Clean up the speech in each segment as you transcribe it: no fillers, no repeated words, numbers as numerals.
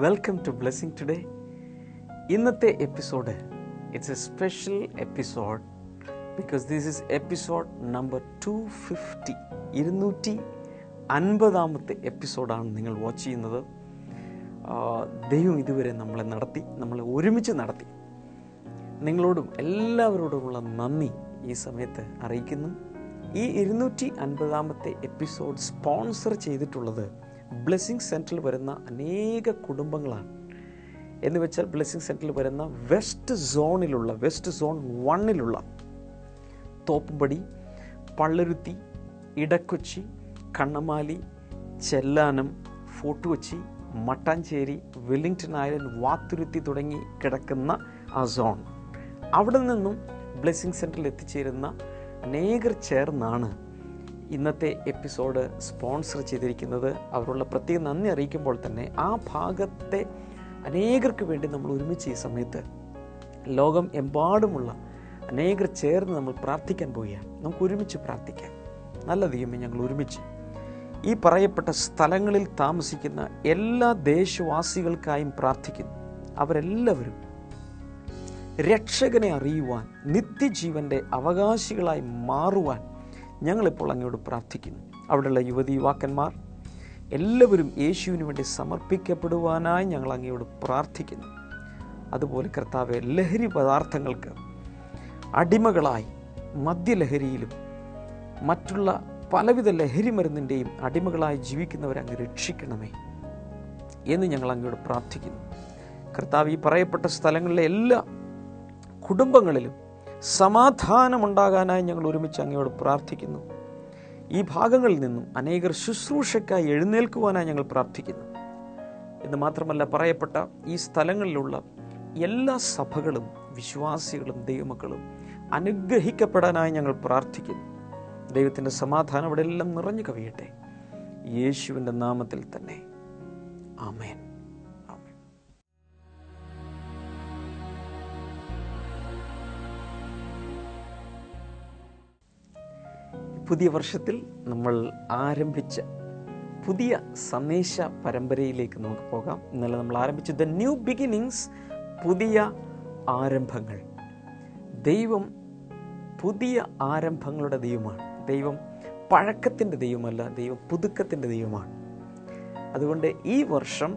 Welcome to blessing today. ഇന്നത്തെ episode it's a special episode because this is episode number 250. 250 എപ്പിസോഡാണ് നിങ്ങൾ watch ചെയ്യുന്നത്. ദൈവം ഇതുവരെ നമ്മളെ ഒരുമിച്ച് നടത്തി. നിങ്ങളോടും എല്ലാവരോടുമുള്ള നന്ദി ഈ സമയത്ത് അറിയിക്കുന്നു. ഈ 250 എപ്പിസോഡ് സ്പോൺസർ ചെയ്തിട്ടുള്ളത് ബ്ലെസ്സിങ് സെൻറ്ററിൽ വരുന്ന അനേക കുടുംബങ്ങളാണ്. എന്ന് വെച്ചാൽ ബ്ലെസ്സിങ് സെൻറ്ററിൽ വരുന്ന west zone 1 Thoppumpady, Palluruthy, Edakochi, Kannamaly, Chellanam, Fort Kochi, Mattancherry, Wellington island, Vathuruthy തുടങ്ങി കിടക്കുന്ന ആ സോൺ, അവിടെ നിന്നും ബ്ലെസ്സിങ് സെൻറ്ററിൽ എത്തിച്ചേരുന്ന അനേകർ ചേർന്നാണ് ഇന്നത്തെ എപ്പിസോഡ് സ്പോൺസർ ചെയ്തിരിക്കുന്നത്. അവരുള്ള പ്രത്യേക നന്ദി അറിയിക്കുമ്പോൾ തന്നെ ആ ഭാഗത്തെ അനേകർക്ക് വേണ്ടി നമ്മൾ ഒരുമിച്ച് ഈ സമയത്ത് ലോകം എമ്പാടുമുള്ള അനേകർ ചേർന്ന് നമ്മൾ പ്രാർത്ഥിക്കാൻ പോവുകയാണ്. നമുക്ക് ഒരുമിച്ച് പ്രാർത്ഥിക്കാം. നല്ല ദൈവമേ, ഞങ്ങൾ ഒരുമിച്ച് ഈ പറയപ്പെട്ട സ്ഥലങ്ങളിൽ താമസിക്കുന്ന എല്ലാ ദേശവാസികൾക്കായും പ്രാർത്ഥിക്കുന്നു. അവരെല്ലാവരും രക്ഷകനെ അറിയുവാൻ, നിത്യജീവന്റെ അവകാശികളായി മാറുവാൻ ഞങ്ങളിപ്പോൾ അങ്ങയോട് പ്രാർത്ഥിക്കുന്നു. അവിടെയുള്ള യുവതി യുവാക്കന്മാർ എല്ലാവരും യേശുവിന് വേണ്ടി സമർപ്പിക്കപ്പെടുവാനായി ഞങ്ങൾ അങ്ങയോട് പ്രാർത്ഥിക്കുന്നു. അതുപോലെ കർത്താവെ, ലഹരി പദാർത്ഥങ്ങൾക്ക് അടിമകളായി മദ്യലഹരിയിലും മറ്റുള്ള പലവിധ ലഹരി മരുന്നിൻ്റെയും അടിമകളായി ജീവിക്കുന്നവരെ അങ്ങ് രക്ഷിക്കണമേ എന്ന് ഞങ്ങൾ അങ്ങയോട് പ്രാർത്ഥിക്കുന്നു. കർത്താവ്, ഈ പറയപ്പെട്ട സ്ഥലങ്ങളിലെ എല്ലാ കുടുംബങ്ങളിലും സമാധാനമുണ്ടാകാനായി ഞങ്ങൾ ഒരുമിച്ച് അങ്ങയോട് പ്രാർത്ഥിക്കുന്നു. ഈ ഭാഗങ്ങളിൽ നിന്നും അനേകർ ശുശ്രൂഷയ്ക്കായി എഴുന്നേൽക്കുവാനായി ഞങ്ങൾ പ്രാർത്ഥിക്കുന്നു. എന്ന് മാത്രമല്ല, പറയപ്പെട്ട ഈ സ്ഥലങ്ങളിലുള്ള എല്ലാ സഭകളും വിശ്വാസികളും ദൈവമക്കളും അനുഗ്രഹിക്കപ്പെടാനായി ഞങ്ങൾ പ്രാർത്ഥിക്കുന്നു. ദൈവത്തിൻ്റെ സമാധാനം അവിടെ എല്ലാം നിറഞ്ഞു കവിയട്ടെ, യേശുവിൻ്റെ നാമത്തിൽ തന്നെ. ആമേൻ. പുതിയ വർഷത്തിൽ നമ്മൾ ആരംഭിച്ച പുതിയ സന്ദേശ പരമ്പരയിലേക്ക് നമുക്ക് പോകാം. ഇന്നലെ നമ്മൾ ആരംഭിച്ച ദ ന്യൂ ബിഗിനിങ്സ്, പുതിയ ആരംഭങ്ങൾ. ദൈവം പുതിയ ആരംഭങ്ങളുടെ ദൈവമാണ്. ദൈവം പഴക്കത്തിൻ്റെ ദൈവമല്ല, ദൈവം പുതുക്കത്തിൻ്റെ ദൈവമാണ്. അതുകൊണ്ട് ഈ വർഷം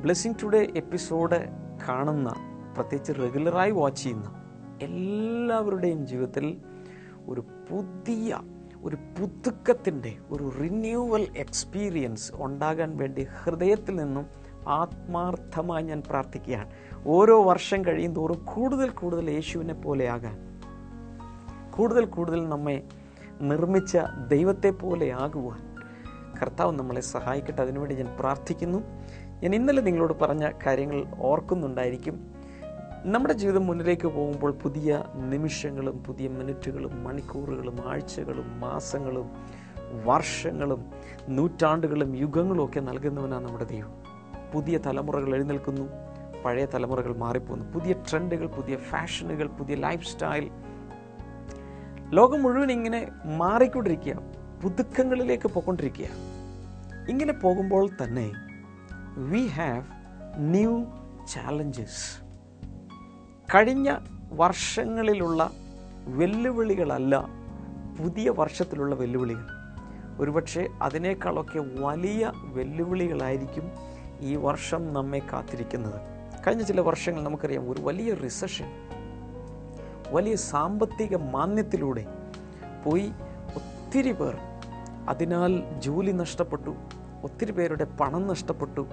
ബ്ലെസ്സിങ് ടുഡേ എപ്പിസോഡ് കാണുന്ന, പ്രത്യേകിച്ച് റെഗുലറായി വാച്ച് ചെയ്യുന്ന എല്ലാവരുടെയും ജീവിതത്തിൽ ഒരു പുതുക്കത്തിൻ്റെ ഒരു റിന്യൂവൽ എക്സ്പീരിയൻസ് ഉണ്ടാകാൻ വേണ്ടി ഹൃദയത്തിൽ നിന്നും ആത്മാർത്ഥമായി ഞാൻ പ്രാർത്ഥിക്കുകയാണ്. ഓരോ വർഷം കഴിയും തോറും കൂടുതൽ യേശുവിനെ പോലെയാകാൻ, കൂടുതൽ നമ്മെ നിർമ്മിച്ച ദൈവത്തെ പോലെ ആകുവാൻ കർത്താവ് നമ്മളെ സഹായിക്കട്ടെ. അതിനുവേണ്ടി ഞാൻ പ്രാർത്ഥിക്കുന്നു. ഞാൻ ഇന്നലെ നിങ്ങളോട് പറഞ്ഞ കാര്യങ്ങൾ ഓർക്കുന്നുണ്ടായിരിക്കും. നമ്മുടെ ജീവിതം മുന്നിലേക്ക് പോകുമ്പോൾ പുതിയ നിമിഷങ്ങളും പുതിയ മിനിറ്റുകളും മണിക്കൂറുകളും ആഴ്ചകളും മാസങ്ങളും വർഷങ്ങളും നൂറ്റാണ്ടുകളും യുഗങ്ങളും ഒക്കെ നൽകുന്നവനാണ് നമ്മുടെ ദൈവം. പുതിയ തലമുറകൾ എഴുന്നേൽക്കുന്നു, പഴയ തലമുറകൾ മാറിപ്പോകുന്നു. പുതിയ ട്രെൻഡുകൾ, പുതിയ ഫാഷനുകൾ, പുതിയ ലൈഫ് സ്റ്റൈൽ, ലോകം മുഴുവൻ ഇങ്ങനെ മാറിക്കൊണ്ടിരിക്കുക, പുതുക്കങ്ങളിലേക്ക് പോയിക്കൊണ്ടിരിക്കുക. ഇങ്ങനെ പോകുമ്പോൾ തന്നെ വി ഹാവ് ന്യൂ ചാലഞ്ചസ്. കഴിഞ്ഞ വർഷങ്ങളിലുള്ള വെല്ലുവിളികളല്ല പുതിയ വർഷത്തിലുള്ള വെല്ലുവിളികൾ. ഒരുപക്ഷെ അതിനേക്കാളൊക്കെ വലിയ വെല്ലുവിളികളായിരിക്കും ഈ വർഷം നമ്മെ കാത്തിരിക്കുന്നത്. കഴിഞ്ഞ ചില വർഷങ്ങൾ നമുക്കറിയാം, ഒരു വലിയ റിസഷൻ, വലിയ സാമ്പത്തിക മാന്ദ്യത്തിലൂടെ പോയി ഒത്തിരി പേർ അതിനാൽ ജോലി നഷ്ടപ്പെട്ടു, ഒത്തിരി പേരുടെ പണം നഷ്ടപ്പെട്ടു,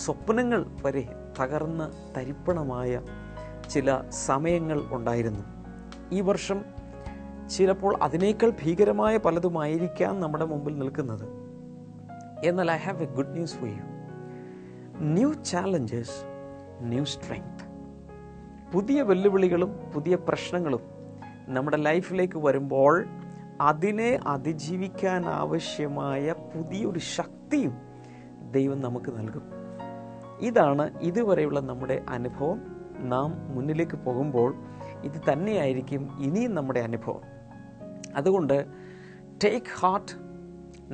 സ്വപ്നങ്ങൾ വരെ തകർന്ന് തരിപ്പണമായ ചില സമയങ്ങൾ ഉണ്ടായിരുന്നു. ഈ വർഷം ചിലപ്പോൾ അതിനേക്കാൾ ഭീകരമായ പലതുമായിരിക്കാം നമ്മുടെ മുമ്പിൽ നിൽക്കുന്നത്. എന്നാൽ I have A good news for you. New challenges, new strength. പുതിയ വെല്ലുവിളികളും പുതിയ പ്രശ്നങ്ങളും നമ്മുടെ ലൈഫിലേക്ക് വരുമ്പോൾ അതിനെ അതിജീവിക്കാൻ ആവശ്യമായ പുതിയൊരു ശക്തിയും ദൈവം നമുക്ക് നൽകും. ഇതാണ് ഇതുവരെയുള്ള നമ്മുടെ അനുഭവം. നാം മുന്നിലേക്ക് പോകുമ്പോൾ ഇത് തന്നെയായിരിക്കും ഇനിയും നമ്മുടെ അനുഭവം. അതുകൊണ്ട് take heart,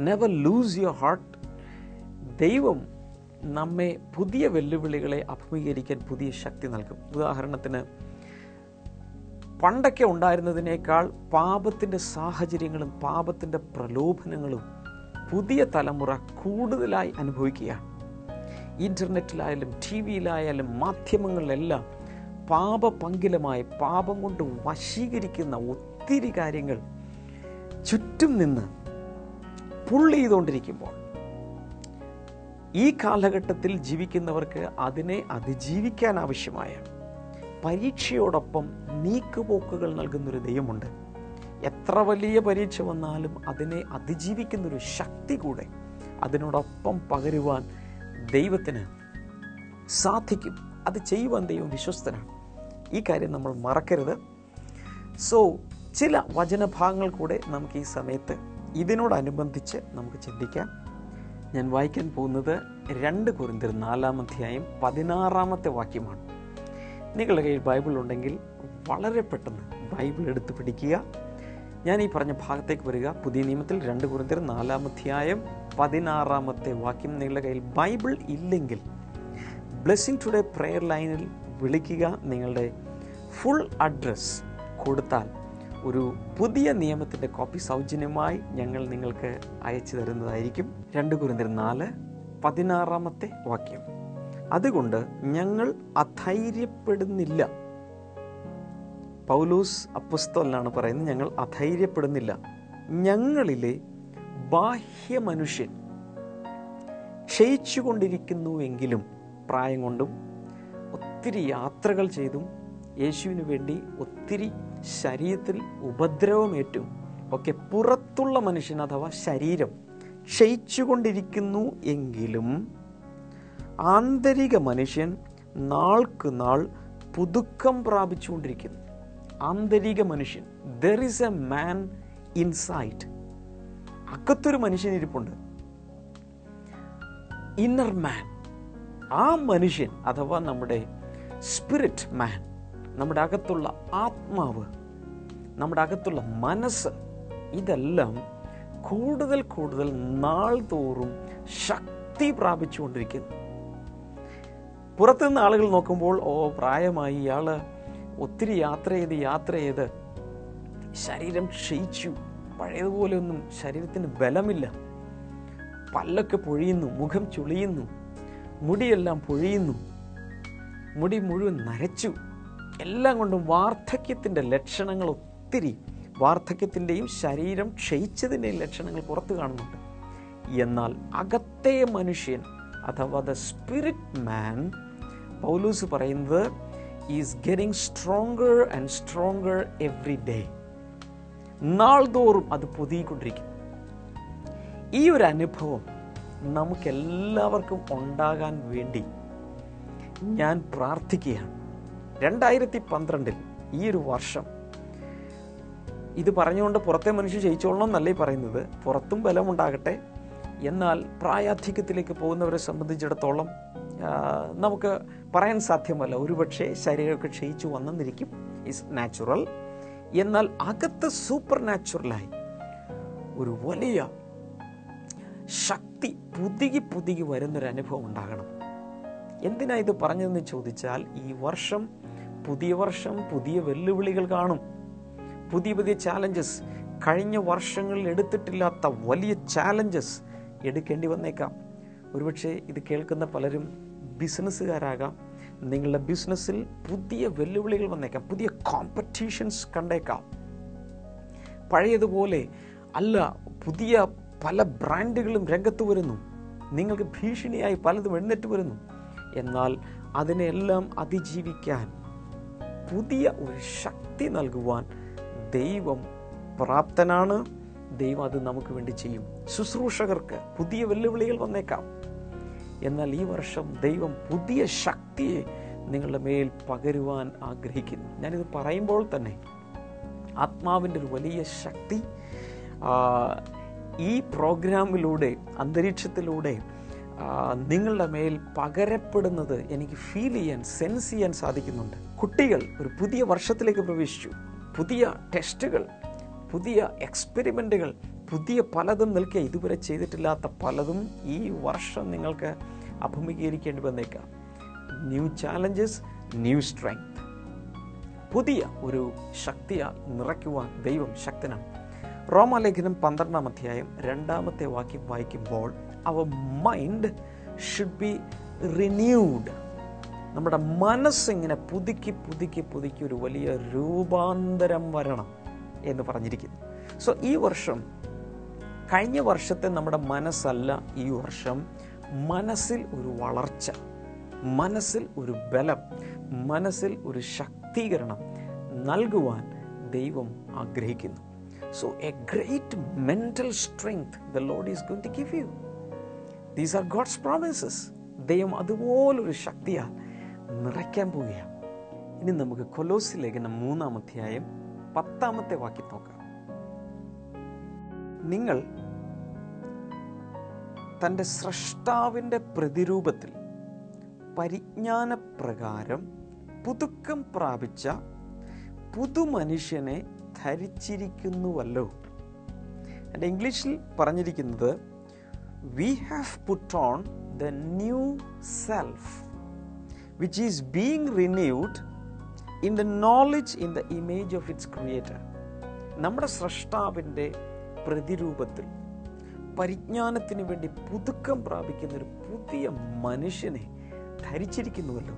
never loose your heart. ദൈവം നമ്മെ പുതിയ വെല്ലുവിളികളെ അഭിമുഖീകരിക്കാൻ പുതിയ ശക്തി നൽകും. ഉദാഹരണത്തിന്, പണ്ടൊക്കെ ഉണ്ടായിരുന്നതിനേക്കാൾ പാപത്തിൻ്റെ സാഹചര്യങ്ങളും പാപത്തിൻ്റെ പ്രലോഭനങ്ങളും പുതിയ തലമുറ കൂടുതലായി അനുഭവിക്കുകയാണ്. ഇൻ്റർനെറ്റിലായാലും ടി വിയിലായാലും മാധ്യമങ്ങളിലെല്ലാം പാപപങ്കിലമായി പാപം കൊണ്ട് വശീകരിക്കുന്ന ഒത്തിരി കാര്യങ്ങൾ ചുറ്റും നിന്ന് പുള്ള് ചെയ്തുകൊണ്ടിരിക്കുമ്പോൾ ഈ കാലഘട്ടത്തിൽ ജീവിക്കുന്നവർക്ക് അതിനെ അതിജീവിക്കാൻ ആവശ്യമായ പരീക്ഷയോടൊപ്പം നീക്കുപോക്കുകൾ നൽകുന്നൊരു ദൈവമുണ്ട്. എത്ര വലിയ പരീക്ഷ വന്നാലും അതിനെ അതിജീവിക്കുന്നൊരു ശക്തി കൂടെ അതിനോടൊപ്പം പകരുവാൻ ദൈവത്തിന് സാധിക്കും. അത് ചെയ്യുവാൻ ദൈവം വിശ്വസ്തനാണ്. ഈ കാര്യം നമ്മൾ മറക്കരുത്. ചില വചനഭാഗങ്ങൾ കൂടെ നമുക്ക് ഈ സമയത്ത് ഇതിനോടനുബന്ധിച്ച് നമുക്ക് ചിന്തിക്കാം. ഞാൻ വായിക്കാൻ പോകുന്നത് 2 കൊരിന്ത്യർ 4-16 വാക്യമാണ്. നിങ്ങളുടെ കയ്യിൽ ബൈബിൾ ഉണ്ടെങ്കിൽ വളരെ പെട്ടെന്ന് ബൈബിൾ എടുത്ത് പിടിക്കുക. ഞാൻ ഈ പറഞ്ഞ ഭാഗത്തേക്ക് വരിക. പുതിയ നിയമത്തിൽ 2 കൊരിന്ത്യർ 4-16 വാക്യം. നിങ്ങളുടെ കയ്യിൽ ബൈബിൾ ഇല്ലെങ്കിൽ ബ്ലെസ്സിംഗ് ടുഡേ പ്രെയർ ലൈനിൽ വിളിക്കുക. നിങ്ങളുടെ ഫുൾ അഡ്രസ് കൊടുത്താൽ ഒരു പുതിയ നിയമത്തിൻ്റെ കോപ്പി സൗജന്യമായി ഞങ്ങൾ നിങ്ങൾക്ക് അയച്ചു തരുന്നതായിരിക്കും. 2 കൊരിന്ത്യർ 4:16 വാക്യം. അതുകൊണ്ട് ഞങ്ങൾ അധൈര്യപ്പെടുന്നില്ല. പൗലോസ് അപ്പോസ്തലനാണ് പറയുന്നത്, ഞങ്ങൾ അധൈര്യപ്പെടുന്നില്ല. ഞങ്ങളിലെ ബാഹ്യ മനുഷ്യൻ ക്ഷയിച്ചുകൊണ്ടിരിക്കുന്നുവെങ്കിലും പ്രായം കൊണ്ടും ഒത്തിരി യാത്രകൾ ചെയ്തും യേശുവിന് വേണ്ടി ഒത്തിരി ശരീരത്തിൽ ഉപദ്രവമേറ്റും ഒക്കെ പുറത്തുള്ള മനുഷ്യൻ അഥവാ ശരീരം ക്ഷയിച്ചുകൊണ്ടിരിക്കുന്നു എങ്കിലും ആന്തരിക മനുഷ്യൻ നാൾക്ക് നാൾ പുതുക്കം പ്രാപിച്ചുകൊണ്ടിരിക്കുന്നു. ആന്തരിക മനുഷ്യൻ, there is a man inside. അകത്തൊരു മനുഷ്യൻ ഇരിപ്പുണ്ട്, ഇന്നർ മാൻ. ആ മനുഷ്യൻ അഥവാ നമ്മുടെ സ്പിരിറ്റ് മാൻ, നമ്മുടെ അകത്തുള്ള ആത്മാവ്, നമ്മുടെ അകത്തുള്ള മനസ്സ്, ഇതെല്ലാം കൂടുതൽ കൂടുതൽ നാൾ തോറും ശക്തി പ്രാപിച്ചുകൊണ്ടിരിക്കുന്നു. പുറത്തുനിന്ന് ആളുകൾ നോക്കുമ്പോൾ പ്രായമായി, ഇയാൾ ഒത്തിരി യാത്ര ചെയ്ത് ശരീരം ക്ഷയിച്ചു, പഴയതുപോലെ ഒന്നും ശരീരത്തിന് ബലമില്ല, പല്ലൊക്കെ പൊഴിയുന്നു, മുഖം ചുളിയുന്നു, മുടിയെല്ലാം പൊഴിയുന്നു, മുടി മുഴുവൻ നരച്ചു, എല്ലാം കൊണ്ടും വാർദ്ധക്യത്തിൻ്റെ ലക്ഷണങ്ങൾ ഒത്തിരി, വാർദ്ധക്യത്തിൻ്റെയും ശരീരം ക്ഷയിച്ചതിൻ്റെയും ലക്ഷണങ്ങൾ പുറത്തു കാണുന്നുണ്ട്. എന്നാൽ അകത്തെ മനുഷ്യൻ അഥവാ ദ സ്പിരിറ്റ് മാൻ, പൗലോസ് പറയുന്നത്, is getting stronger and stronger every day. നാൾ തോറും അത് പുതിയിക്കൊണ്ടിരിക്കും. ഈ ഒരു അനുഭവം നമുക്കെല്ലാവർക്കും ഉണ്ടാകാൻ വേണ്ടി ഞാൻ പ്രാർത്ഥിക്കുകയാണ്. 2012 ഈ ഒരു വർഷം, ഇത് പറഞ്ഞുകൊണ്ട് പുറത്തെ മനുഷ്യൻ ജയിച്ചോളണം എന്നല്ലേ പറയുന്നത്, പുറത്തും ബലമുണ്ടാകട്ടെ. എന്നാൽ പ്രായാധിക്യത്തിലേക്ക് പോകുന്നവരെ സംബന്ധിച്ചിടത്തോളം നമുക്ക് പറയാൻ സാധ്യമല്ല. ഒരുപക്ഷെ ശരീരമൊക്കെ ക്ഷയിച്ചു വന്നെന്നിരിക്കും, ഇസ് നാച്ചുറൽ. എന്നാൽ അകത്ത് സൂപ്പർ നാച്ചുറലായി ഒരു വലിയ ശക്തി പുതുകി വരുന്നൊരു അനുഭവം ഉണ്ടാകണം. എന്തിനാ ഇത് പറഞ്ഞതെന്ന് ചോദിച്ചാൽ, ഈ വർഷം പുതിയ വർഷം, പുതിയ വെല്ലുവിളികൾ കാണും, പുതിയ ചാലഞ്ചസ്. കഴിഞ്ഞ വർഷങ്ങളിൽ എടുത്തിട്ടില്ലാത്ത വലിയ ചാലഞ്ചസ് എടുക്കേണ്ടി വന്നേക്കാം. ഒരുപക്ഷെ ഇത് കേൾക്കുന്ന പലരും ബിസിനസ്സുകാരാകാം. നിങ്ങളുടെ ബിസിനസ്സിൽ പുതിയ വെല്ലുവിളികൾ വന്നേക്കാം, പുതിയ കോമ്പറ്റീഷൻസ് കണ്ടേക്കാം. പഴയതുപോലെ അല്ല, പുതിയ പല ബ്രാൻഡുകളും രംഗത്ത് വരുന്നു, നിങ്ങൾക്ക് ഭീഷണിയായി പലതും എഴുന്നേറ്റ് വരുന്നു. എന്നാൽ അതിനെല്ലാം അതിജീവിക്കാൻ പുതിയ ഒരു ശക്തി നൽകുവാൻ ദൈവം പ്രാപ്തനാണ്. ദൈവം അത് നമുക്ക് വേണ്ടി ചെയ്യും. ശുശ്രൂഷകർക്ക് പുതിയ വെല്ലുവിളികൾ വന്നേക്കാം. എന്നാൽ ഈ വർഷം ദൈവം പുതിയ ശക്തിയെ നിങ്ങളുടെ മേൽ പകരുവാൻ ആഗ്രഹിക്കുന്നു. ഞാനിത് പറയുമ്പോൾ തന്നെ ആത്മാവിൻ്റെ ഒരു വലിയ ശക്തി ഈ പ്രോഗ്രാമിലൂടെ, അന്തരീക്ഷത്തിലൂടെ നിങ്ങളുടെ മേൽ പകരപ്പെടുന്നത് എനിക്ക് ഫീൽ ചെയ്യാൻ, സെൻസ് ചെയ്യാൻ സാധിക്കുന്നുണ്ട്. കുട്ടികൾ ഒരു പുതിയ വർഷത്തിലേക്ക് പ്രവേശിച്ചു. പുതിയ ടെസ്റ്റുകൾ, പുതിയ എക്സ്പെരിമെൻറ്റുകൾ, പുതിയ പലതും നിൽക്കുക, ഇതുവരെ ചെയ്തിട്ടില്ലാത്ത പലതും ഈ വർഷം നിങ്ങൾക്ക് അഭിമുഖീകരിക്കേണ്ടി വന്നേക്കാം. New challenges, new strength. പുതിയ ഒരു ശക്തിയാൽ നിറയ്ക്കുവാൻ ദൈവം ശക്തനാണ്. റോമാലേഖനം 12-ാം അധ്യായം 2-ാമത്തെ വാക്യം വായിക്കുമ്പോൾ അവർ മൈൻഡ് ഷുഡ് ബി റിന്യൂഡ്. നമ്മുടെ മനസ്സിങ്ങനെ പുതുക്കി ഒരു വലിയ രൂപാന്തരം വരണം എന്ന് പറഞ്ഞിരിക്കുന്നു. സോ ഈ വർഷം കഴിഞ്ഞ വർഷത്തെ നമ്മുടെ മനസ്സല്ല, ഈ വർഷം മനസ്സിൽ ഒരു വളർച്ച, മനസ്സിൽ ഒരു ബലം, മനസ്സിൽ ഒരു ശക്തീകരണം നൽകുവാൻ ദൈവം ആഗ്രഹിക്കുന്നു. So a great mental strength the Lord is going to give you. These are God's promises. ദൈവം അതുപോലൊരു ശക്തിയാൽ നിറയ്ക്കാൻ പോവുകയാണ്. ഇനി നമുക്ക് കൊലോസ്യ ലേഖനം 3-ാം അധ്യായം 10-ാമത്തെ വാക്യം നോക്കാം. നിങ്ങൾ തൻ്റെ സ്രഷ്ടാവിൻ്റെ പ്രതിരൂപത്തിൽ പരിജ്ഞാനപ്രകാരം പുതുക്കം പ്രാപിച്ച പുതുമനുഷ്യനെ ധരിച്ചിരിക്കുന്നുവല്ലോ. എൻ്റെ ഇംഗ്ലീഷിൽ പറഞ്ഞിരിക്കുന്നത് we have put on the new self which is being renewed in the knowledge in the image of its creator. നമ്മുടെ സ്രഷ്ടാവിൻ്റെ പ്രതിരൂപത്തിൽ പരിജ്ഞാനത്തിന് വേണ്ടി പുതുക്കം പ്രാപിക്കുന്ന ഒരു പുതിയ മനുഷ്യനെ ധരിച്ചിരിക്കുന്നുവല്ലോ.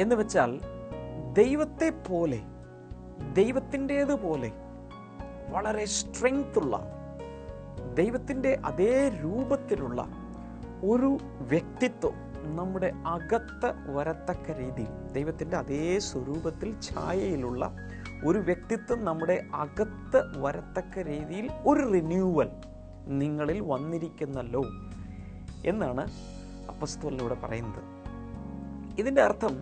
എന്ന് വെച്ചാൽ ദൈവത്തെ പോലെ, ദൈവത്തിൻ്റേതുപോലെ വളരെ സ്ട്രെങ്ത് ഉള്ള, ദൈവത്തിൻ്റെ അതേ രൂപത്തിലുള്ള ഒരു വ്യക്തിത്വം നമ്മുടെ അകത്ത് വരത്തക്ക രീതിയിൽ, ദൈവത്തിൻ്റെ അതേ സ്വരൂപത്തിൽ ഛായയിലുള്ള ഒരു വ്യക്തിത്വം നമ്മുടെ അകത്ത് വരത്തക്ക രീതിയിൽ ഒരു റിന്യൂവൽ നിങ്ങളിൽ വന്നിരിക്കുന്നല്ലോ എന്നാണ് അപ്പോസ്തലനിലൂടെ പറയുന്നത്. ഇതിൻ്റെ അർത്ഥം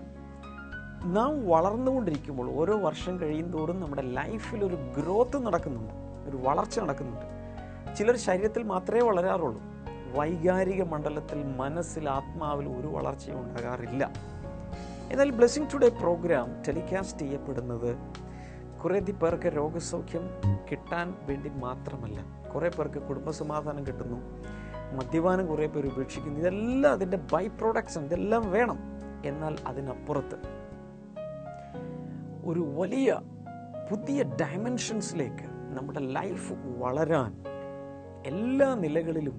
നാം വളർന്നുകൊണ്ടിരിക്കുമ്പോൾ ഓരോ വർഷം കഴിയുന്തോറും നമ്മുടെ ലൈഫിൽ ഒരു ഗ്രോത്ത് നടക്കുന്നുണ്ട്, ഒരു വളർച്ച നടക്കുന്നുണ്ട്. ചിലർ ശരീരത്തിൽ മാത്രമേ വളരാറുള്ളൂ. വൈകാരിക മണ്ഡലത്തിൽ, മനസ്സിൽ, ആത്മാവിൽ ഒരു വളർച്ചയും ഉണ്ടാകാറില്ല. എന്നാൽ ബ്ലെസ്സിംഗ് ടുഡേ പ്രോഗ്രാം ടെലികാസ്റ്റ് ചെയ്യപ്പെടുന്നത് കുറേ പേർക്ക് രോഗസൗഖ്യം കിട്ടാൻ വേണ്ടി മാത്രമല്ല. കുറേ പേർക്ക് കുടുംബസമാധാനം കിട്ടുന്നു, മദ്യപാനം കുറേ പേർ ഉപേക്ഷിക്കുന്നു. ഇതെല്ലാം അതിൻ്റെ ബൈ പ്രോഡക്ട്സ്, ഇതെല്ലാം വേണം. എന്നാൽ അതിനപ്പുറത്ത് ഒരു വലിയ പുതിയ ഡയമെൻഷൻസിലേക്ക് നമ്മുടെ ലൈഫ് വളരാൻ എല്ലാ നിലകളിലും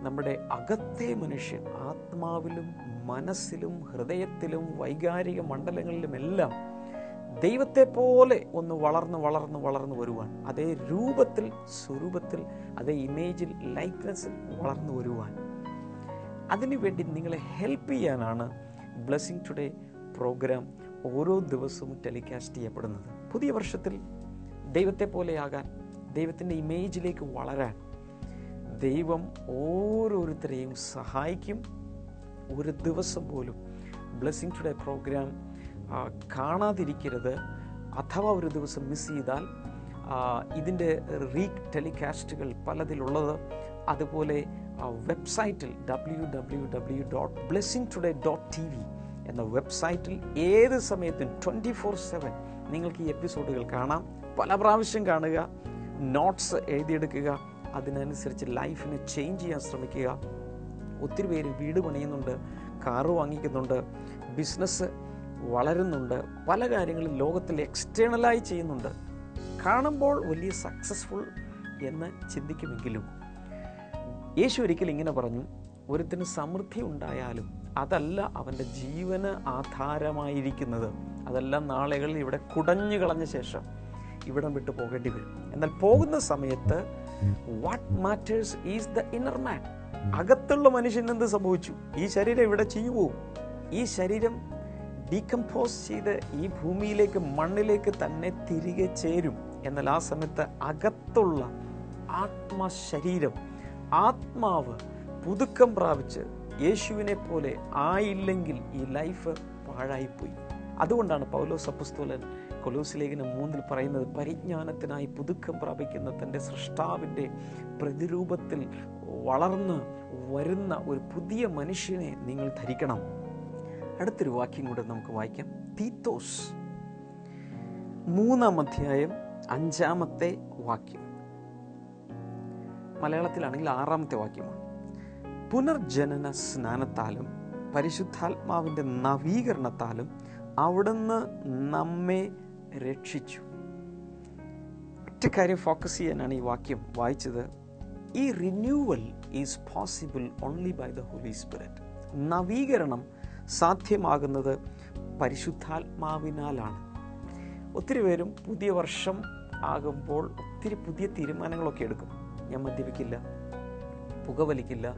നമ്മുടെ അകത്തെ മനുഷ്യൻ ആത്മാവിലും മനസ്സിലും ഹൃദയത്തിലും വൈകാരിക മണ്ഡലങ്ങളിലുമെല്ലാം ദൈവത്തെ പോലെ ഒന്ന് വളർന്ന് വരുവാൻ, അതേ രൂപത്തിൽ, സ്വരൂപത്തിൽ, അതേ ഇമേജിൽ, ലൈക്ക്നെസ്സിൽ വളർന്നു വരുവാൻ, അതിനുവേണ്ടി നിങ്ങളെ ഹെൽപ്പ് ചെയ്യാനാണ് ബ്ലെസ്സിംഗ് ടുഡേ പ്രോഗ്രാം ഓരോ ദിവസവും ടെലികാസ്റ്റ് ചെയ്യപ്പെടുന്നത്. പുതിയ വർഷത്തിൽ ദൈവത്തെ പോലെയാകാൻ, ദൈവത്തിൻ്റെ ഇമേജിലേക്ക് വളരാൻ ദൈവം ഓരോരുത്തരെയും സഹായിക്കും. ഒരു ദിവസം പോലും ബ്ലെസ്സിംഗ് ടുഡേ പ്രോഗ്രാം കാണാതിരിക്കരുത്. അഥവാ ഒരു ദിവസം മിസ് ചെയ്താൽ ഇതിൻ്റെ ടെലികാസ്റ്റുകൾ പലതിലുള്ളത്, അതുപോലെ വെബ്സൈറ്റിൽ www.blessingtoday.tv എന്ന വെബ്സൈറ്റിൽ ഏത് സമയത്തും 24/7 നിങ്ങൾക്ക് ഈ എപ്പിസോഡുകൾ കാണാം. പല പ്രാവശ്യം കാണുക, നോട്ട്സ് എഴുതിയെടുക്കുക, അതിനനുസരിച്ച് ലൈഫിനെ ചേഞ്ച് ചെയ്യാൻ ശ്രമിക്കുക. ഒത്തിരി പേര് വീട് പണിയുന്നുണ്ട്, കാറ് വാങ്ങിക്കുന്നുണ്ട്, ബിസിനസ് വളരുന്നുണ്ട്, പല കാര്യങ്ങളും ലോകത്തിൽ എക്സ്റ്റേണലായി ചെയ്യുന്നുണ്ട്. കാണുമ്പോൾ വലിയ സക്സസ്ഫുൾ എന്ന് ചിന്തിക്കുമെങ്കിലും യേശു ഒരിക്കൽ ഇങ്ങനെ പറഞ്ഞു, ഒരുത്തിന് സമൃദ്ധി ഉണ്ടായാലും അതല്ല അവൻ്റെ ജീവന് ആധാരമായിരിക്കുന്നത്. അതെല്ലാം നാളുകളിൽ ഇവിടെ കുടഞ്ഞു കളഞ്ഞ ശേഷം ഇവിടം വിട്ടു പോകേണ്ടി വരും. എന്നാൽ പോകുന്ന സമയത്ത് what matters is the inner മാൻ. അകത്തുള്ള മനുഷ്യന് എന്ത് സംഭവിച്ചു? ഈ ശരീരം ഇവിടെ ചെയ്തു പോകും. ഈ ശരീരം ഡീകമ്പോസ് ചെയ്ത് ഈ ഭൂമിയിലേക്ക്, മണ്ണിലേക്ക് തന്നെ തിരികെ ചേരും. എന്നാൽ ആ സമയത്ത് അകത്തുള്ള ആത്മശരീരം, ആത്മാവ് പുതുക്കം പ്രാപിച്ച് യേശുവിനെ പോലെ ആയില്ലെങ്കിൽ ഈ ലൈഫ് പാഴായിപ്പോയി. അതുകൊണ്ടാണ് പൗലോസ് അപ്പോസ്തലൻ കൊലോസ്യ ലേഖനം 3 പറയുന്നത്, പരിജ്ഞാനത്തിനായി പുതുക്കം പ്രാപിക്കുന്ന തൻ്റെ സൃഷ്ടാവിൻ്റെ പ്രതിരൂപത്തിൽ വളർന്ന് വരുന്ന ഒരു പുതിയ മനുഷ്യനെ നിങ്ങൾ ധരിക്കണം. അടുത്തൊരു വാക്യം കൂടെ നമുക്ക് വായിക്കാം. തീത്തോസ് 3-ാം അധ്യായം 5-ാമത്തെ വാക്യം, മലയാളത്തിലാണെങ്കിൽ 6-ാമത്തെ വാക്യമാണ്. പുനർജനന സ്നാനത്താലും പരിശുദ്ധാത്മാവിൻ്റെ നവീകരണത്താലും അവിടുന്ന് നമ്മെ രക്ഷിച്ചു. ഒറ്റ കാര്യം ഫോക്കസ് ചെയ്യാനാണ് ഈ വാക്യം വായിച്ചത്. ഈ renewal is possible only by the holy Spirit. നവീകരണം സാധ്യമാകുന്നത് പരിശുദ്ധാത്മാവിനാലാണ്. ഒത്തിരി പേരും പുതിയ വർഷം ആകുമ്പോൾ ഒത്തിരി പുതിയ തീരുമാനങ്ങളൊക്കെ എടുക്കും. ഞാൻ മദ്യപിക്കില്ല, പുകവലിക്കില്ല,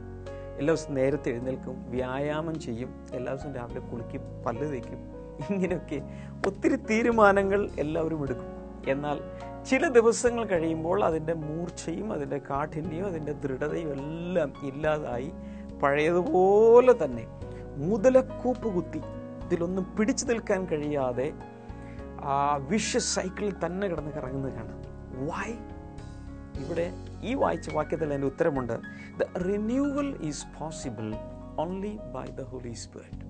എല്ലാ ദിവസവും നേരത്തെ എഴുന്നേൽക്കും, വ്യായാമം ചെയ്യും, എല്ലാ ദിവസവും രാവിലെ കുളിക്കും, പല്ല് തേക്കും, ഇങ്ങനെയൊക്കെ ഒത്തിരി തീരുമാനങ്ങൾ എല്ലാവരും എടുക്കും. എന്നാൽ ചില ദിവസങ്ങൾ കഴിയുമ്പോൾ അതിൻ്റെ മൂർച്ചയും അതിൻ്റെ കാഠിന്യവും അതിൻ്റെ ദൃഢതയും എല്ലാം ഇല്ലാതായി പഴയതുപോലെ തന്നെ മുതലക്കൂപ്പ് കുത്തി ഇതിലൊന്നും പിടിച്ചു നിൽക്കാൻ കഴിയാതെ ആ വിഷ്യസ് സൈക്കിളിൽ തന്നെ കിടന്ന് കറങ്ങുന്നത് കാണാം. വൈ? ഇവിടെ ഈ വായിച്ച വാക്യത്തിൽ അതിൻ്റെ ഉത്തരമുണ്ട്. The renewal is possible only by the holy spirit.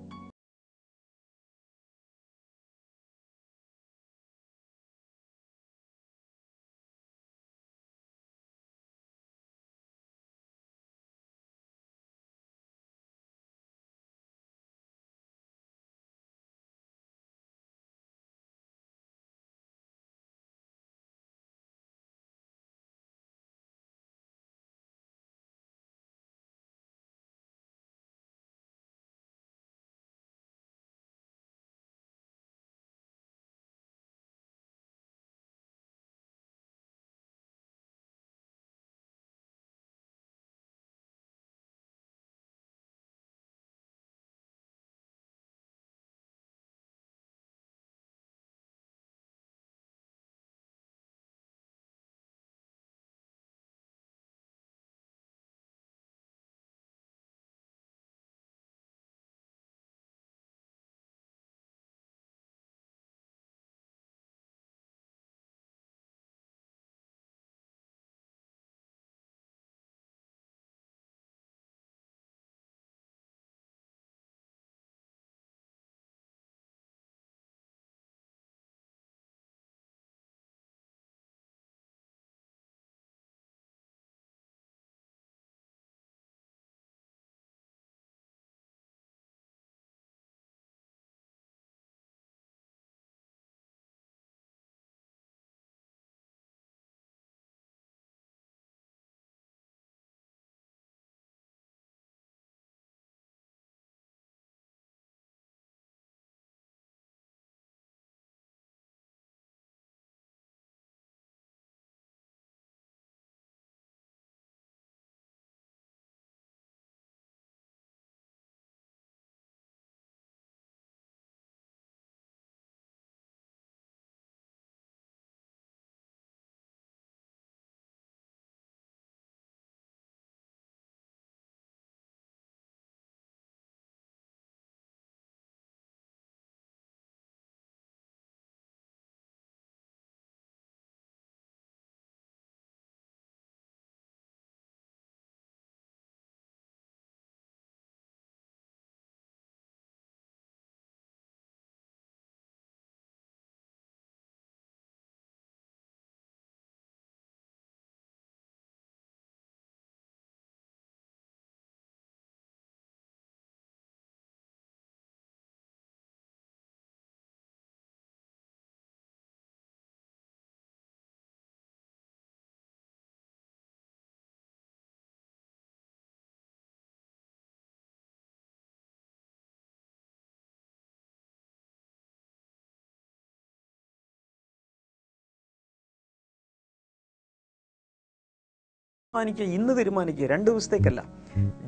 ഇന്ന് തീരുമാനിക്കുക, 2 ദിവസത്തേക്കല്ല,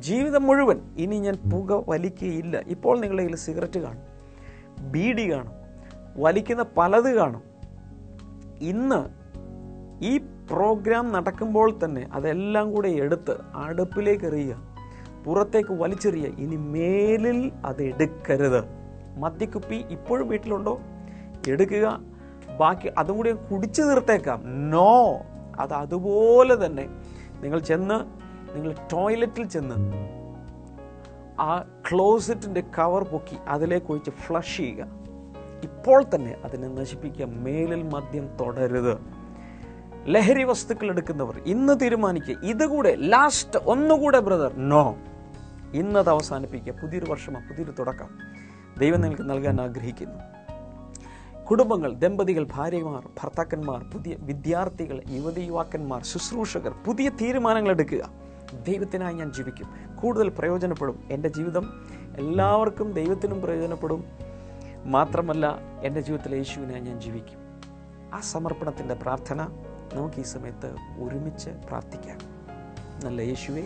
ജീവിതം മുഴുവൻ ഇനി ഞാൻ പുക വലിക്കുകയില്ല. ഇപ്പോൾ നിങ്ങളുടെ കയ്യിൽ സിഗരറ്റ് കാണും, ബീഡി കാണും, വലിക്കുന്ന പലത് കാണും. ഇന്ന് ഈ പ്രോഗ്രാം നടക്കുമ്പോൾ തന്നെ അതെല്ലാം കൂടെ എടുത്ത് അടുപ്പിലേക്ക് എറിയുക, പുറത്തേക്ക് വലിച്ചെറിയുക. ഇനി മേലിൽ അത് എടുക്കരുത്. മദ്യക്കുപ്പി ഇപ്പോഴും വീട്ടിലുണ്ടോ? എടുക്കുക, ബാക്കി അതും കൂടി കുടിച്ചു തീർത്തേക്കാം. നോ, അത് അതുപോലെ തന്നെ നിങ്ങൾ ടോയ്ലറ്റിൽ ചെന്ന് ആ ക്ലോസറ്റിൻ്റെ കവർ പൊക്കി അതിലേക്ക് ഒഴിച്ച് ഫ്ലഷ് ചെയ്യുക. ഇപ്പോൾ തന്നെ അതിനെ നശിപ്പിക്കുക. മേലിൽ മദ്യം തുടരുത്. ലഹരി വസ്തുക്കൾ എടുക്കുന്നവർ ഇന്ന് തീരുമാനിക്കുക, ഇതുകൂടെ ലാസ്റ്റ് ഒന്നുകൂടെ ബ്രദർ, നോ, ഇന്നത് അവസാനിപ്പിക്കുക. പുതിയൊരു വർഷമാണ്, പുതിയൊരു തുടക്കം ദൈവം നിങ്ങൾക്ക് നൽകാൻ ആഗ്രഹിക്കുന്നു. കുടുംബങ്ങൾ, ദമ്പതികൾ, ഭാര്യമാർ, ഭർത്താക്കന്മാർ, പുതിയ വിദ്യാർത്ഥികൾ, യുവതി യുവാക്കന്മാർ, ശുശ്രൂഷകർ പുതിയ തീരുമാനങ്ങൾ എടുക്കുക. ദൈവത്തിനായി ഞാൻ ജീവിക്കും, കൂടുതൽ പ്രയോജനപ്പെടും. എൻ്റെ ജീവിതം എല്ലാവർക്കും ദൈവത്തിനും പ്രയോജനപ്പെടും. മാത്രമല്ല എൻ്റെ ജീവിതത്തിൽ യേശുവിനായി ഞാൻ ജീവിക്കും. ആ സമർപ്പണത്തിൻ്റെ പ്രാർത്ഥന നമുക്ക് ഈ സമയത്ത് ഒരുമിച്ച് പ്രാർത്ഥിക്കാം. നല്ല യേശുവേ,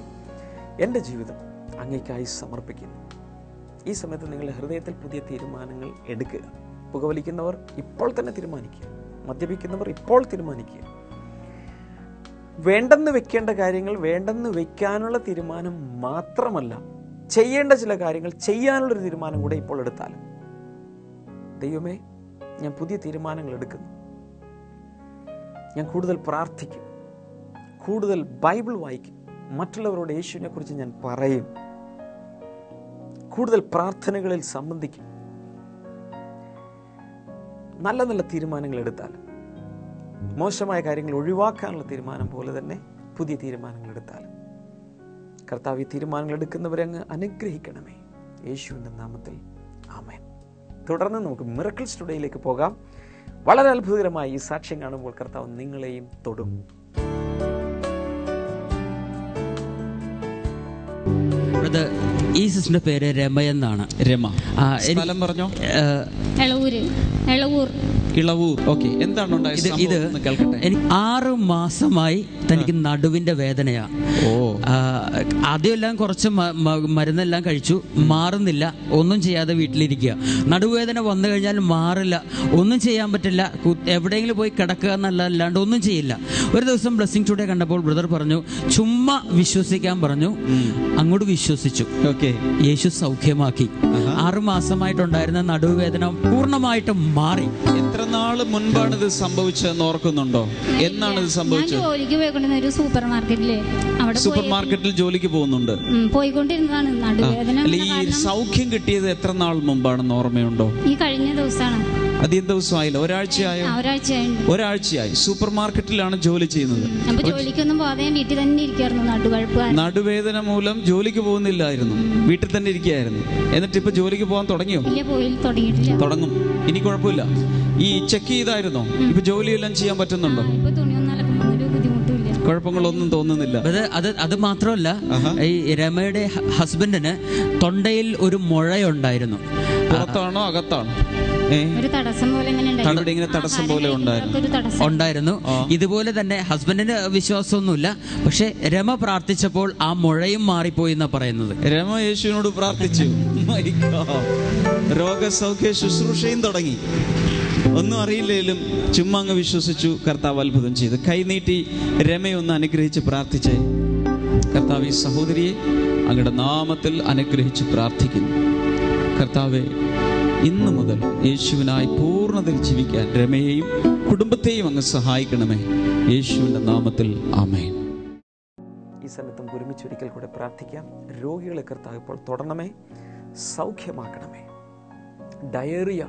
എൻ്റെ ജീവിതം അങ്ങേക്കായി സമർപ്പിക്കുന്നു. ഈ സമയത്ത് നിങ്ങളുടെ ഹൃദയത്തിൽ പുതിയ തീരുമാനങ്ങൾ എടുക്കുക. പുകവലിക്കുന്നവർ ഇപ്പോൾ തന്നെ തീരുമാനിക്കുക. മദ്യപിക്കുന്നവർ ഇപ്പോൾ തീരുമാനിക്കുക. വേണ്ടെന്ന് വെക്കേണ്ട കാര്യങ്ങൾ വേണ്ടെന്ന് വെക്കാനുള്ള തീരുമാനം മാത്രമല്ല, ചെയ്യേണ്ട ചില കാര്യങ്ങൾ ചെയ്യാനുള്ളൊരു തീരുമാനം കൂടെ ഇപ്പോൾ എടുത്താൽ, ദൈവമേ, ഞാൻ പുതിയ തീരുമാനങ്ങൾ എടുക്കുന്നു. ഞാൻ കൂടുതൽ പ്രാർത്ഥിക്കും, കൂടുതൽ ബൈബിൾ വായിക്കും, മറ്റുള്ളവരോട് യേശുവിനെ കുറിച്ച് ഞാൻ പറയും, കൂടുതൽ പ്രാർത്ഥനകളിൽ സംബന്ധിക്കും. നല്ല നല്ല തീരുമാനങ്ങൾ എടുത്താൽ, മോശമായ കാര്യങ്ങൾ ഒഴിവാക്കാനുള്ള തീരുമാനം പോലെ തന്നെ പുതിയ തീരുമാനങ്ങൾ എടുത്താൽ, കർത്താവ് ഈ തീരുമാനങ്ങൾ എടുക്കുന്നവരെ അങ്ങ് അനുഗ്രഹിക്കണമേ, യേശുവിൻ്റെ നാമത്തിൽ ആമേൻ. തുടർന്ന് നമുക്ക് മിറക്കിൾസ് ടുഡേയിലേക്ക് പോകാം. വളരെ അത്ഭുതകരമായി ഈ സാക്ഷ്യം കാണുമ്പോൾ കർത്താവ് നിങ്ങളെയും തൊടും. ഈ സിസ്റ്ററിന്റെ പേര് രമ എന്നാണ്. രമ, സ്ഥലം പറഞ്ഞോ? ഇളവൂർ. ഓക്കെ, എന്താണ് ഉണ്ടായത്? ഇത് എനിക്ക് 6 മാസമായി തനിക്ക് നടുവിന്റെ വേദനയാ. ആദ്യമെല്ലാം കുറച്ച് മരുന്നെല്ലാം കഴിച്ചു, മാറുന്നില്ല. ഒന്നും ചെയ്യാതെ വീട്ടിലിരിക്കുക. നടുവേദന വന്നു കഴിഞ്ഞാൽ മാറില്ല, ഒന്നും ചെയ്യാൻ പറ്റില്ല. എവിടെയെങ്കിലും പോയി കിടക്കുക എന്നല്ലാണ്ട് ഒന്നും ചെയ്യില്ല. ഒരു ദിവസം ബ്ലെസ്സിംഗ് ടുഡേ കണ്ടപ്പോൾ ബ്രദർ പറഞ്ഞു, ചുമ്മാ വിശ്വസിക്കാൻ പറഞ്ഞു. അങ്ങോട്ട് വിശ്വസിച്ചു. ഓക്കെ, യേശു സൗഖ്യമാക്കി. 6 മാസമായിട്ടുണ്ടായിരുന്ന നടുവേദന പൂർണ്ണമായിട്ടും മാറി. എത്ര നാള് മുൻപാണ് ഇത് സംഭവിച്ചതെന്ന് ഓർക്കുന്നുണ്ടോ? എന്നാണ് ഇത് സംഭവിച്ചത്? സൂപ്പർ മാർക്കറ്റിൽ ജോലിക്ക് പോകുന്നുണ്ട്. പോയിക്കൊണ്ടിരുന്നതാണ് നടുവേദന. ഈ സൗഖ്യം കിട്ടിയത് എത്ര നാൾ മുമ്പാണെന്ന് ഓർമ്മയുണ്ടോ? ഈ കഴിഞ്ഞ ദിവസമാണ്. അധികം ദിവസമായില്ല, ഒരാഴ്ചയായി. സൂപ്പർ മാർക്കറ്റിലാണ് ജോലി ചെയ്യുന്നത്. ജോലിക്കൊന്നും പോകാതെ വീട്ടിൽ തന്നെ ഇരിക്കുകയായിരുന്നു. നടുവേദന മൂലം ജോലിക്ക് പോകുന്നില്ലായിരുന്നു, വീട്ടിൽ തന്നെ ഇരിക്കുകയായിരുന്നു. എന്നിട്ട് ഇപ്പൊ ജോലിക്ക് പോകാൻ തുടങ്ങിയോ? തുടങ്ങും. ഇനി കുഴപ്പമില്ല. ഈ ചെക്ക് ചെയ്തായിരുന്നോ? ഇപ്പൊ ജോലിയെല്ലാം ചെയ്യാൻ പറ്റുന്നുണ്ടോ? കുഴപ്പങ്ങളൊന്നും തോന്നുന്നില്ല. അത് മാത്രമല്ല, ഈ രമയുടെ ഹസ്ബൻഡിന് തൊണ്ടയിൽ ഒരു മുഴയുണ്ടായിരുന്നു. പുറത്താണോ അകത്താണോ? തടസ്സം പോലെ ഉണ്ടായിരുന്നു. ഇതുപോലെ തന്നെ ഹസ്ബൻഡിന് വിശ്വാസമൊന്നുമില്ല. പക്ഷെ രമ പ്രാർത്ഥിച്ചപ്പോൾ ആ മുഴയും മാറിപ്പോയി എന്നാ പറയുന്നത്. രമ യേശുവിനോട് പ്രാർത്ഥിച്ചു, രോഗസൗഖ്യ ശുശ്രൂഷയും തുടങ്ങി. ഒന്നും അറിയില്ലേലും ചുമ്മാ അങ്ങ് വിശ്വസിച്ചു. കർത്താവ് അത്ഭുതം ചെയ്തു. കൈനീട്ടി രമയൊന്ന് അനുഗ്രഹിച്ച് പ്രാർത്ഥിച്ചേ. കർത്താവ് ഈ സഹോദരിയെ അങ്ങയുടെ നാമത്തിൽ അനുഗ്രഹിച്ച് പ്രാർത്ഥിക്കുന്നു. കർത്താവെ, ഇന്നു മുതൽ യേശുവിനായി പൂർണ്ണതയിൽ ജീവിക്കാൻ രമയെയും കുടുംബത്തെയും അങ്ങ് സഹായിക്കണമേ, യേശുവിൻ്റെ നാമത്തിൽ ആമേൻ. ഈ സമയത്തും ഒരുമിച്ച് ഒരിക്കൽ കൂടെ പ്രാർത്ഥിക്കാം. രോഗികളെ കർത്താവ് ഇപ്പോൾ തൊടണമേ, സൗഖ്യമാക്കണമേ. ഡയറിയ,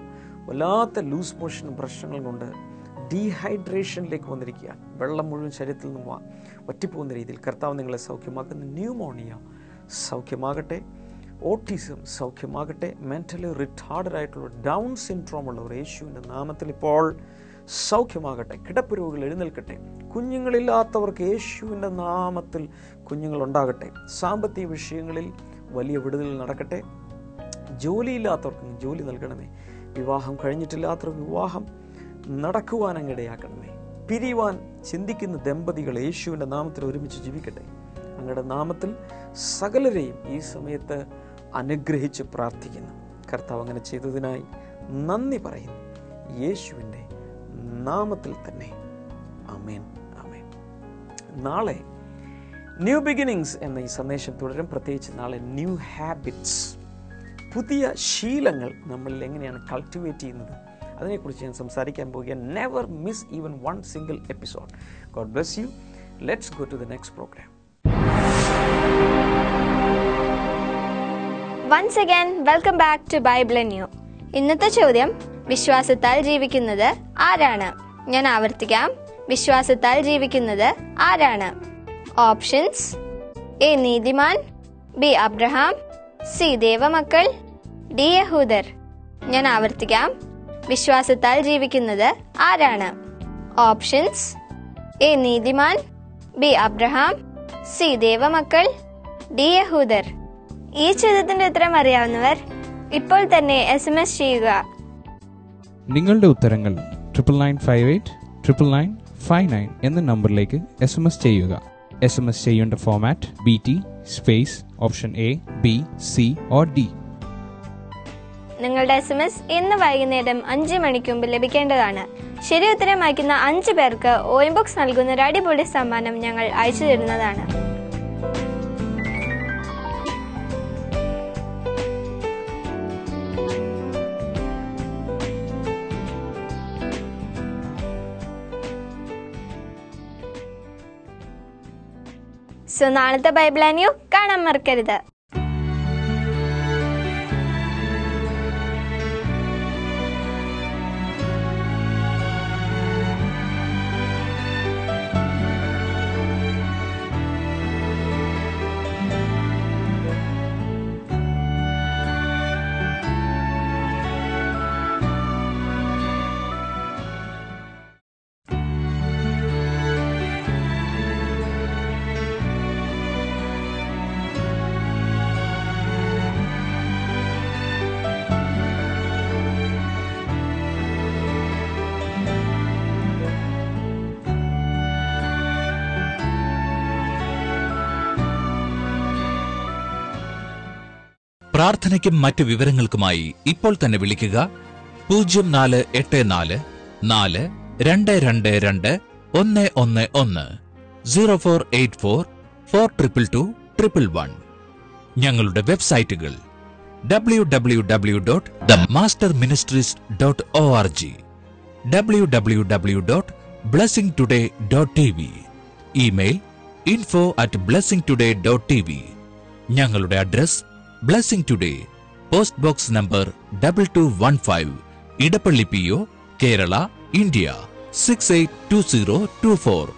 വല്ലാത്ത ലൂസ് മോഷനും പ്രശ്നങ്ങളും കൊണ്ട് ഡീഹൈഡ്രേഷനിലേക്ക് വന്നിരിക്കുക. വെള്ളം മുഴുവൻ ശരീരത്തിൽ നിന്ന് വറ്റിപ്പോകുന്ന രീതിയിൽ കർത്താവ് നിങ്ങളെ സൗഖ്യമാക്കുന്ന. ന്യൂമോണിയ സൗഖ്യമാകട്ടെ, ഓട്ടിസം സൗഖ്യമാകട്ടെ, മെൻ്റലി റിട്ടാർഡഡ് ആയിട്ടുള്ള ഡൗൺ സിൻഡ്രോം ഉള്ളവർ യേശുവിൻ്റെ നാമത്തിൽ ഇപ്പോൾ സൗഖ്യമാകട്ടെ. കിടപ്പ് രോഗികൾ എഴുന്നേൽക്കട്ടെ. കുഞ്ഞുങ്ങളില്ലാത്തവർക്ക് യേശുവിൻ്റെ നാമത്തിൽ കുഞ്ഞുങ്ങളുണ്ടാകട്ടെ. സാമ്പത്തിക വിഷയങ്ങളിൽ വലിയ വിടുതൽ നടക്കട്ടെ. ജോലിയില്ലാത്തവർക്ക് ജോലി നൽകണമേ. വിവാഹം കഴിഞ്ഞിട്ടില്ലാത്തവർക്ക് വിവാഹം നടക്കുവാൻ അങ്ങിടയാക്കണമേ. പിരിവാൻ ചിന്തിക്കുന്ന ദമ്പതികൾ യേശുവിൻ്റെ നാമത്തിൽ ഒരുമിച്ച് ജീവിക്കട്ടെ. അങ്ങയുടെ നാമത്തിൽ സകലരെയും ഈ സമയത്ത് അനുഗ്രഹിച്ച് പ്രാർത്ഥിക്കുന്നു. കർത്താവ് അങ്ങനെ ചെയ്തതിനായി നന്ദി പറയുന്നു, യേശുവിൻ്റെ നാമത്തിൽ തന്നെ. ആമേൻ, ആമേൻ. നാളെ ന്യൂ ബിഗിനിങ്സ് എന്ന ഈ സന്ദേശം തുടരും. പ്രത്യേകിച്ച് നാളെ ന്യൂ ഹാബിറ്റ്സ്, പുതിയ ശീലങ്ങൾ നമ്മളിൽ എങ്ങനെയാണ് കൾട്ടിവേറ്റ് ചെയ്യുന്നത്, അതിനെക്കുറിച്ച് ഞാൻ സംസാരിക്കാൻ പോവുകയാണ്. Never miss even one single episode. God bless you. Let's go to the next program. Once again, welcome back to Bible and You. ഇന്നത്തെ ചോദ്യം, വിശ്വാസത്താൽ ജീവിക്കുന്നത് ആരാണ്? ഞാൻ ആവർത്തിക്കാം. വിശ്വാസത്താൽ ജീവിക്കുന്നത് ആരാണ്? ഓപ്ഷൻസ്: എ നീതിമാൻ, ബി അബ്രഹാം, സി ദൈവമക്കൾ, ഡി യഹൂദർ. ഞാൻ ആവർത്തിക്കാം. വിശ്വാസത്താൽ ജീവിക്കുന്നത് ആരാണ്? ഓപ്ഷൻസ്: എ നീതിമാൻ, ബി അബ്രഹാം, സി ദൈവമക്കൾ, ഡി യഹൂദർ. ഈ ചോദ്യത്തിന്റെ ഉത്തരം അറിയാവുന്നവർ ഇപ്പോൾ തന്നെ SMS ചെയ്യുക. നിങ്ങളുടെ ഉത്തരങ്ങൾ 9958 എന്ന നമ്പറിലേക്ക് SMS ചെയ്യുക. SMS ചെയ്യേണ്ട format BT space option A, B, C or D. നിങ്ങളുടെ SMS ഇന്ന് വൈകുന്നേരം 5 മണിക്ക് മുമ്പ് ലഭിക്കേണ്ടതാണ്. ശരി ഉത്തരം അയക്കുന്ന 5 പേർക്ക് OMBooks നൽകുന്ന ഒരു അടിപൊളി സമ്മാനം ഞങ്ങൾ അയച്ചു തരുന്നതാണ്. സോ നാളത്തെ ബൈബിൾ ആൻഡ് ന്യൂ കാണാൻ മറക്കരുത്. പ്രാർത്ഥനയ്ക്കും മറ്റു വിവരങ്ങൾക്കുമായി ഇപ്പോൾ തന്നെ വിളിക്കുക 0484 4222 111 0484 422 ഞങ്ങളുടെ വെബ്സൈറ്റുകൾ www.themasterministries.org, www.blessingtoday.tv, ഇമെയിൽ info@blessingtoday.tv. ഞങ്ങളുടെ address blessing today, post box number 2215, Edappally PO, Kerala, India 682024.